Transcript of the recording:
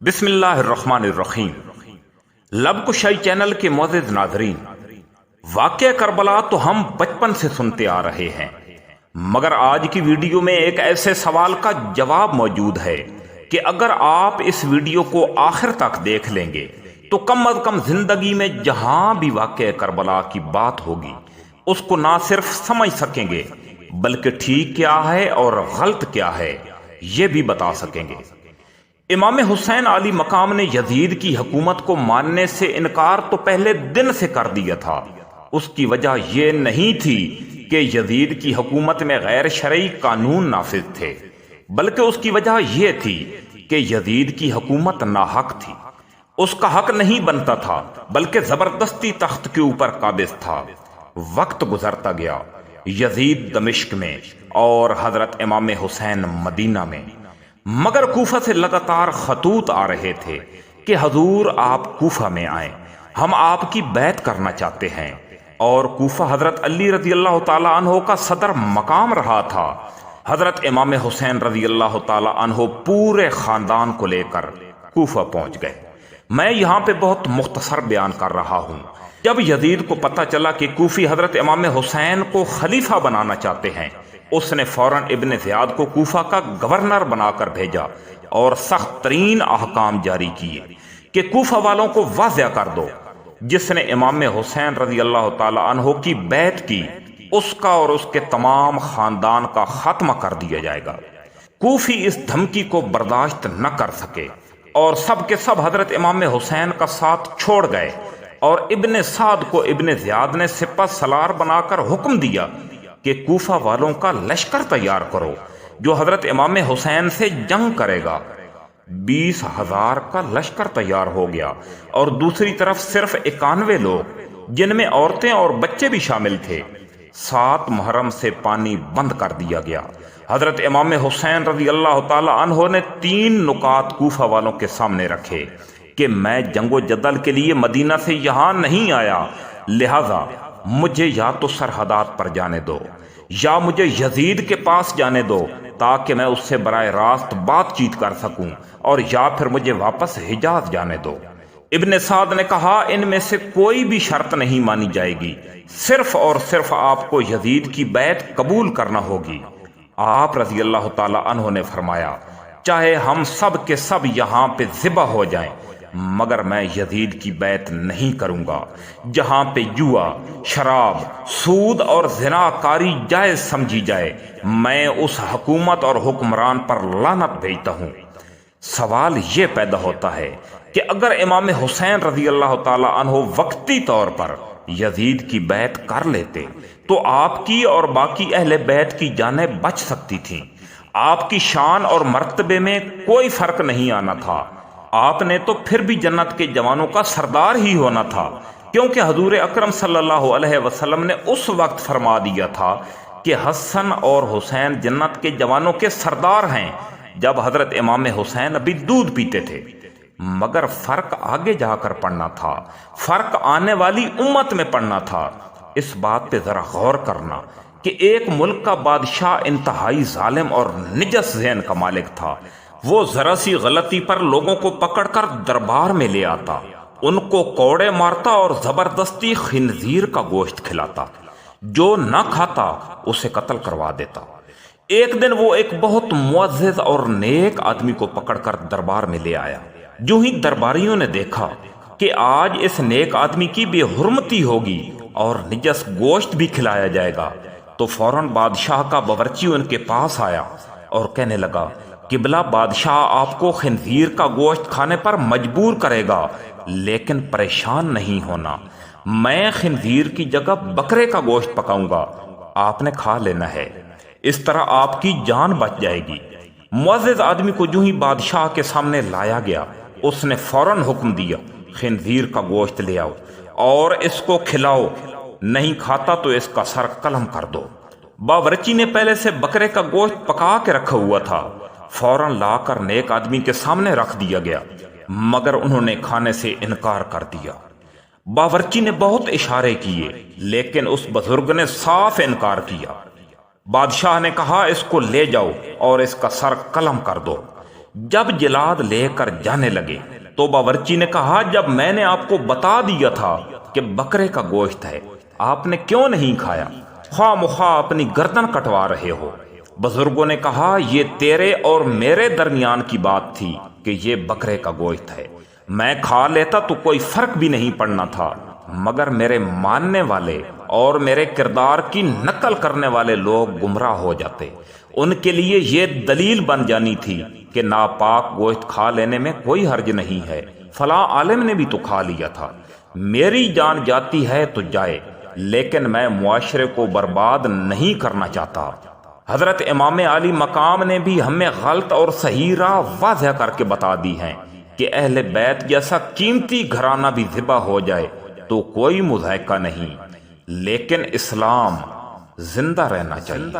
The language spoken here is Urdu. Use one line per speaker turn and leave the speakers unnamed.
بسم اللہ الرحمن الرحیم۔ لب کشائی چینل کے معزز ناظرین، واقعہ کربلا تو ہم بچپن سے سنتے آ رہے ہیں، مگر آج کی ویڈیو میں ایک ایسے سوال کا جواب موجود ہے کہ اگر آپ اس ویڈیو کو آخر تک دیکھ لیں گے تو کم از کم زندگی میں جہاں بھی واقعہ کربلا کی بات ہوگی اس کو نہ صرف سمجھ سکیں گے بلکہ ٹھیک کیا ہے اور غلط کیا ہے یہ بھی بتا سکیں گے۔ امام حسین علی مقام نے یزید کی حکومت کو ماننے سے انکار تو پہلے دن سے کر دیا تھا۔ اس کی وجہ یہ نہیں تھی کہ یزید کی حکومت میں غیر شرعی قانون نافذ تھے، بلکہ اس کی وجہ یہ تھی کہ یزید کی حکومت ناحق تھی، اس کا حق نہیں بنتا تھا بلکہ زبردستی تخت کے اوپر قابض تھا۔ وقت گزرتا گیا، یزید دمشق میں اور حضرت امام حسین مدینہ میں، مگر کوفہ سے لگاتار خطوط آ رہے تھے کہ حضور آپ کوفہ میں آئیں، ہم آپ کی بیعت کرنا چاہتے ہیں۔ اور کوفہ حضرت علی رضی اللہ تعالی عنہ کا صدر مقام رہا تھا۔ حضرت امام حسین رضی اللہ تعالی عنہ پورے خاندان کو لے کر کوفہ پہنچ گئے۔ میں یہاں پہ بہت مختصر بیان کر رہا ہوں۔ جب یزید کو پتہ چلا کہ کوفی حضرت امام حسین کو خلیفہ بنانا چاہتے ہیں، اس نے فوراً ابن زیاد کو کوفہ کا گورنر بنا کر بھیجا اور سخت ترین احکام جاری کیے کہ کوفہ والوں کو واضح کر دو، جس نے امام حسین رضی اللہ تعالی عنہ کی بیعت کی اس کا اور اس کے تمام خاندان کا خاتمہ کر دیا جائے گا۔ کوفی اس دھمکی کو برداشت نہ کر سکے اور سب کے سب حضرت امام حسین کا ساتھ چھوڑ گئے، اور ابن سعد کو ابن زیاد نے سپہ سالار بنا کر حکم دیا کہ کوفہ والوں کا لشکر تیار کرو جو حضرت امام حسین سے جنگ کرے گا۔ 20,000 کا لشکر تیار ہو گیا، اور دوسری طرف صرف 91 لوگ جن میں عورتیں اور بچے بھی شامل تھے۔ 7 محرم سے پانی بند کر دیا گیا۔ حضرت امام حسین رضی اللہ تعالی عنہ نے 3 نکات کوفہ والوں کے سامنے رکھے کہ میں جنگ و جدل کے لیے مدینہ سے یہاں نہیں آیا، لہذا مجھے یا تو سرحدات پر جانے دو یا مجھے یزید کے پاس جانے دو تاکہ میں اس سے براہ راست بات چیت کر سکوں، اور یا پھر مجھے واپس حجاز جانے دو۔ ابن سعد نے کہا ان میں سے کوئی بھی شرط نہیں مانی جائے گی، صرف اور صرف آپ کو یزید کی بیعت قبول کرنا ہوگی۔ آپ رضی اللہ تعالی عنہ نے فرمایا چاہے ہم سب کے سب یہاں پہ ذبح ہو جائیں مگر میں یزید کی بیعت نہیں کروں گا۔ جہاں پہ جوا، شراب، سود اور زنا کاری جائز سمجھی جائے میں اس حکومت اور حکمران پر لعنت بھیجتا ہوں۔ سوال یہ پیدا ہوتا ہے کہ اگر امام حسین رضی اللہ تعالی عنہ وقتی طور پر یزید کی بیعت کر لیتے تو آپ کی اور باقی اہل بیت کی جانیں بچ سکتی تھیں، آپ کی شان اور مرتبے میں کوئی فرق نہیں آنا تھا، آپ نے تو پھر بھی جنت کے جوانوں کا سردار ہی ہونا تھا، کیونکہ حضور اکرم صلی اللہ علیہ وسلم نے اس وقت فرما دیا تھا کہ حسن اور حسین جنت کے جوانوں کے سردار ہیں جب حضرت امام حسین ابھی دودھ پیتے تھے۔ مگر فرق آگے جا کر پڑنا تھا، فرق آنے والی امت میں پڑنا تھا۔ اس بات پہ ذرا غور کرنا کہ ایک ملک کا بادشاہ انتہائی ظالم اور نجس ذہن کا مالک تھا۔ وہ ذرا سی غلطی پر لوگوں کو پکڑ کر دربار میں لے آتا، ان کو کوڑے مارتا اور زبردستی خنزیر کا گوشت کھلاتا، جو نہ کھاتا اسے قتل کروا دیتا۔ ایک دن وہ ایک بہت معزز اور نیک آدمی کو پکڑ کر دربار میں لے آیا۔ جو ہی درباریوں نے دیکھا کہ آج اس نیک آدمی کی بے حرمتی ہوگی اور نجس گوشت بھی کھلایا جائے گا، تو فوراً بادشاہ کا باورچی ان کے پاس آیا اور کہنے لگا قبلہ بادشاہ آپ کو خنزیر کا گوشت کھانے پر مجبور کرے گا، لیکن پریشان نہیں ہونا، میں خنزیر کی جگہ بکرے کا گوشت پکاؤں گا، آپ نے کھا لینا ہے، اس طرح آپ کی جان بچ جائے گی۔ معزز آدمی کو جو ہی بادشاہ کے سامنے لایا گیا اس نے فوراً حکم دیا خنزیر کا گوشت لے آؤ اور اس کو کھلاؤ، نہیں کھاتا تو اس کا سر قلم کر دو۔ باورچی نے پہلے سے بکرے کا گوشت پکا کے رکھا ہوا تھا، فوراً لا کر نیک آدمی کے سامنے رکھ دیا گیا، مگر انہوں نے کھانے سے انکار کر دیا۔ باورچی نے بہت اشارے کیے لیکن اس بزرگ نے صاف انکار کیا۔ بادشاہ نے کہا اس کو لے جاؤ اور اس کا سر قلم کر دو۔ جب جلاد لے کر جانے لگے تو باورچی نے کہا جب میں نے آپ کو بتا دیا تھا کہ بکرے کا گوشت ہے آپ نے کیوں نہیں کھایا؟ خواہ مخواہ اپنی گردن کٹوا رہے ہو۔ بزرگوں نے کہا یہ تیرے اور میرے درمیان کی بات تھی کہ یہ بکرے کا گوشت ہے، میں کھا لیتا تو کوئی فرق بھی نہیں پڑنا تھا، مگر میرے ماننے والے اور میرے کردار کی نقل کرنے والے لوگ گمراہ ہو جاتے، ان کے لیے یہ دلیل بن جانی تھی کہ ناپاک گوشت کھا لینے میں کوئی حرج نہیں ہے، فلاں عالم نے بھی تو کھا لیا تھا۔ میری جان جاتی ہے تو جائے، لیکن میں معاشرے کو برباد نہیں کرنا چاہتا۔ حضرت امام علی مقام نے بھی ہمیں غلط اور صحیح راہ واضح کر کے بتا دی ہیں کہ اہل بیت جیسا قیمتی گھرانہ بھی ذبح ہو جائے تو کوئی مضحکہ نہیں، لیکن اسلام زندہ رہنا چاہیے۔